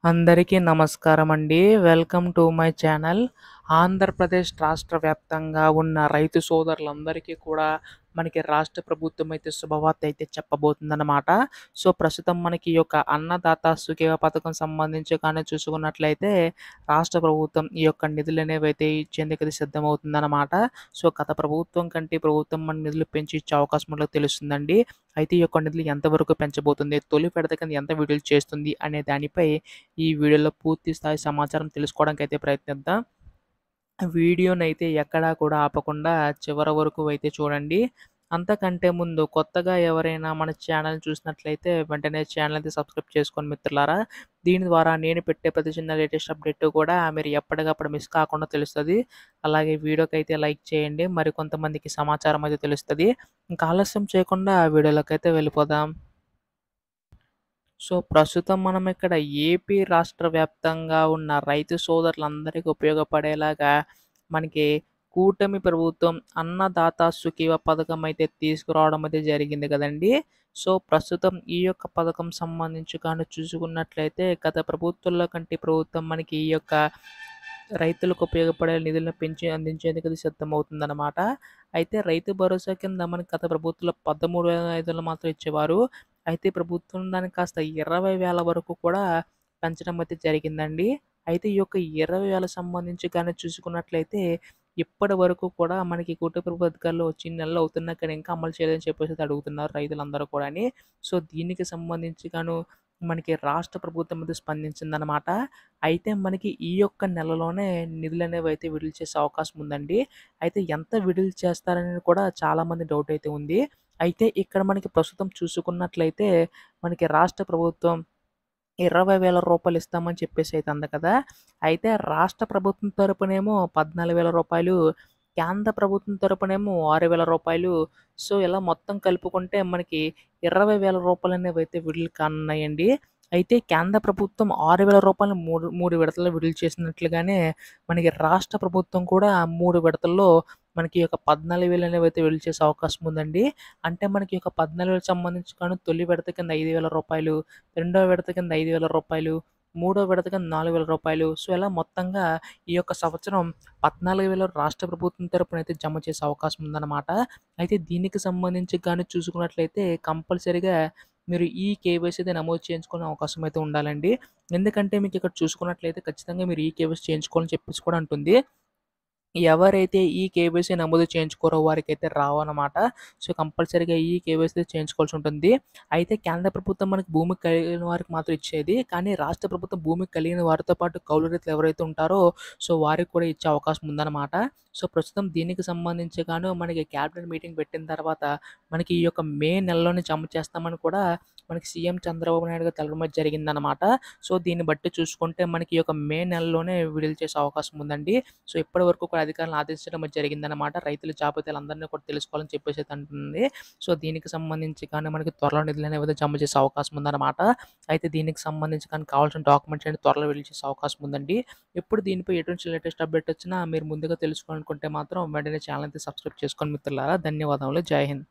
అందరికీ నమస్కారమండి. Welcome to my channel. Andhra Pradesh రాష్ట్ర వ్యాప్తంగా ఉన్న రైతు సోదరులందరికీ కూడా మనకి రాష్ట్ర ప్రభుత్వం అయితే శుభవార్త అయితే చెప్పబోతుందనమాట. సో, ప్రస్తుతం మనకి ఈ యొక్క అన్నదాత సుఖీవ పథకం సంబంధించి కానీ చూసుకున్నట్లయితే రాష్ట్ర ప్రభుత్వం ఈ యొక్క నిధులనేవైతే ఇచ్చేందుకైతే సిద్ధమవుతుందనమాట. సో, గత ప్రభుత్వం కంటే ఈ ప్రభుత్వం మన నిధులు పెంచి ఇచ్చే అవకాశం ఉన్నట్లు తెలుస్తుందండి. అయితే ఈ యొక్క నిధులు ఎంతవరకు పెంచబోతుంది? తొలి విడత కింద ఎంత విడుదల చేస్తుంది? అనే దానిపై ఈ వీడియోలో పూర్తి స్థాయి సమాచారం తెలుసుకోవడానికైతే ప్రయత్నిద్దాం. వీడియోనైతే ఎక్కడా కూడా ఆపకుండా చివరి వరకు అయితే చూడండి. అంతకంటే ముందు కొత్తగా ఎవరైనా మన ఛానల్ చూసినట్లయితే వెంటనే ఛానల్ అయితే సబ్స్క్రైబ్ చేసుకోండి మిత్రులారా. దీని ద్వారా నేను పెట్టే ప్రతి చిన్న లేటెస్ట్ అప్డేట్ కూడా మీరు ఎప్పటికప్పుడు మిస్ కాకుండా తెలుస్తది. అలాగే వీడియోకైతే లైక్ చేయండి. మరికొంతమందికి సమాచారం అయితే తెలుస్తది. ఇంకా ఆలస్యం చేయకుండా వీడియోలోకైతే వెళ్ళిపోదాం. సో, ప్రస్తుతం మనం ఇక్కడ ఏపీ రాష్ట్ర వ్యాప్తంగా ఉన్న రైతు సోదరులందరికీ ఉపయోగపడేలాగా మనకి కూటమి ప్రభుత్వం అన్నదాత సుఖీవ పథకం అయితే తీసుకురావడం అయితే జరిగింది కదండీ! సో, ప్రస్తుతం ఈ యొక్క పథకం సంబంధించి కానీ చూసుకున్నట్లయితే గత ప్రభుత్వంలో కంటే ప్రభుత్వం మనకి ఈ యొక్క రైతులకు ఉపయోగపడే నిధులను పెంచి అందించేందుకు ఇది సిద్ధమవుతుందనమాట. అయితే రైతు భరోసా కింద మనకి గత ప్రభుత్వంలో 13,500 మాత్రం ఇచ్చేవారు. అయితే ప్రభుత్వం దాన్ని కాస్త 20,000 వరకు కూడా పెంచడం అయితే జరిగిందండి. అయితే ఈ యొక్క 20,000 సంబంధించి గాని చూసుకున్నట్లయితే ఇప్పటి వరకు కూడా మనకి కుటుంబ పథకాలు వచ్చి నెలలు అవుతున్నా కానీ ఇంకా అమలు చేయలేదని చెప్పేసి అయితే అడుగుతున్నారు రైతులందరూ కూడాని. సో, దీనికి సంబంధించి గాను మనకి రాష్ట్ర ప్రభుత్వం అయితే స్పందించిందనమాట. అయితే మనకి ఈ యొక్క నెలలోనే నిధులనేవైతే విడుదల చేసే అవకాశం ఉందండి. అయితే ఎంత విడుదల చేస్తారనేది కూడా చాలామంది డౌట్ అయితే ఉంది. అయితే ఇక్కడ మనకి ప్రస్తుతం చూసుకున్నట్లయితే మనకి రాష్ట్ర ప్రభుత్వం రూ. 20,000 ఇస్తామని చెప్పేసి అయితే అంది కదా! అయితే రాష్ట్ర ప్రభుత్వం తరపునేమో రూ. 14,000, కేంద్ర ప్రభుత్వం తరపునేమో రూ. 6,000. సో, ఇలా మొత్తం కలుపుకుంటే మనకి రూ. 20,000 అనేవైతే విడుదల కానున్నాయండి. అయితే కేంద్ర ప్రభుత్వం రూ. 6,000 మూడు విడతల్లో విడుదల చేసినట్లుగానే మనకి రాష్ట్ర ప్రభుత్వం కూడా 3 విడతల్లో మనకి ఈ యొక్క 14,000 అనేవైతే విడుదల చేసే అవకాశం ఉందండి. అంటే మనకి ఈ యొక్క 14,000 సంబంధించి గాను తొలి విడత కింద రూ. 5,000, రెండో విడత కింద రూ. 5,000, మూడో విడత కింద రూ. 4,000. సో, ఇలా మొత్తంగా ఈ యొక్క సంవత్సరం 14,000 రాష్ట్ర ప్రభుత్వం తరపున అయితే జమ చేసే అవకాశం ఉందన్నమాట. అయితే దీనికి సంబంధించి గాని చూసుకున్నట్లయితే కంపల్సరీగా మీరు ఈ కేవైసీ అయితే నమోదు చేయించుకునే అవకాశం అయితే ఉండాలండి. ఎందుకంటే మీకు ఇక్కడ చూసుకున్నట్లయితే ఖచ్చితంగా మీరు ఈ కేవైసీ చేయించుకోవాలని చెప్పేసి కూడా అంటుంది. ఎవరైతే ఈ కేవైసీ నమోదు చేయించుకోరో వారికైతే రావన్నమాట. సో, కంపల్సరీగా ఈ కేవైసీ చేయించుకోవాల్సి ఉంటుంది. అయితే కేంద్ర ప్రభుత్వం మనకి భూమి కలిగిన వారికి మాత్రం ఇచ్చేది. కానీ రాష్ట్ర ప్రభుత్వం భూమి కలిగిన వారితో పాటు కౌలు రైతులు ఎవరైతే ఉంటారో సో, వారికి కూడా ఇచ్చే అవకాశం ఉందన్నమాట. సో, ప్రస్తుతం దీనికి సంబంధించి గాను మనకి క్యాబినెట్ మీటింగ్ పెట్టిన తర్వాత మనకి ఈ యొక్క మే నెలలోనే జమ చేస్తామని కూడా మనకి సీఎం చంద్రబాబు నాయుడు గారు తెలపడం జరిగిందన్నమాట. సో, దీన్ని బట్టి చూసుకుంటే మనకి ఈ యొక్క మే నెలలోనే విడుదల చేసే అవకాశం ఉందండి. సో, ఇప్పటి వరకు కూడా అధికారులను ఆదేశించడం అయితే జరిగిందనమాట. రైతుల జాబితాలందరిని కూడా తెలుసుకోవాలని చెప్పేసి అయితే అంటుంది. సో, దీనికి సంబంధించి కానీ మనకి త్వరలో నిధులనేవి జమ చేసే అవకాశం ఉందనమాట. అయితే దీనికి సంబంధించి కానీ కావాల్సిన డాక్యుమెంట్స్ అన్ని త్వరలో విడుదల చేసే అవకాశం ఉందండి. ఎప్పుడు దీనిపై ఎటువంటి లేటెస్ట్ అప్డేట్ వచ్చినా మీరు ముందుగా తెలుసుకోవాలనుకుంటే మాత్రం వెంటనే ఛానల్ అయితే సబ్స్క్రైబ్ చేసుకోండి మిత్రులారా. ధన్యవాదములు. జై హింద్.